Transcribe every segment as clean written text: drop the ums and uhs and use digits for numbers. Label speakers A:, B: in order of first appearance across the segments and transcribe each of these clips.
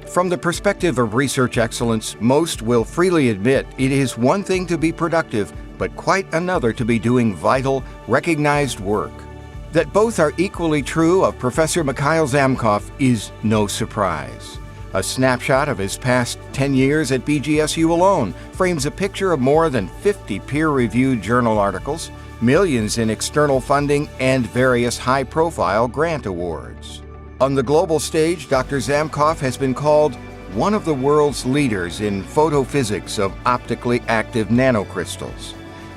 A: From the perspective of research excellence, most will freely admit it is one thing to be productive, but quite another to be doing vital, recognized work. That both are equally true of Professor Mikhail Zamkov is no surprise. A snapshot of his past 10 years at BGSU alone frames a picture of more than 50 peer-reviewed journal articles, millions in external funding, and various high-profile grant awards. On the global stage, Dr. Zamkov has been called one of the world's leaders in photophysics of optically active nanocrystals.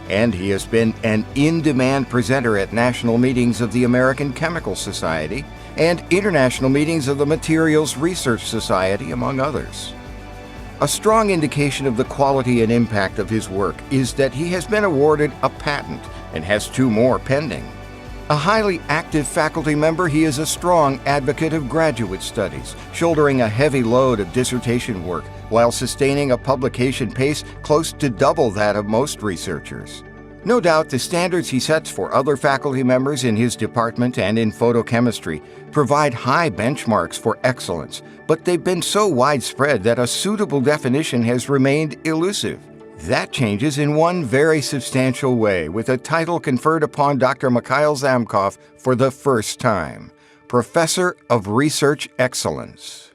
A: And he has been an in-demand presenter at national meetings of the American Chemical Society and international meetings of the Materials Research Society, among others. A strong indication of the quality and impact of his work is that he has been awarded a patent and has 2 more pending. A highly active faculty member, he is a strong advocate of graduate studies, shouldering a heavy load of dissertation work while sustaining a publication pace close to double that of most researchers. No doubt the standards he sets for other faculty members in his department and in photochemistry provide high benchmarks for excellence, but they've been so widespread that a suitable definition has remained elusive. That changes in one very substantial way with a title conferred upon Dr. Mikhail Zamkov for the first time, Professor of Research Excellence.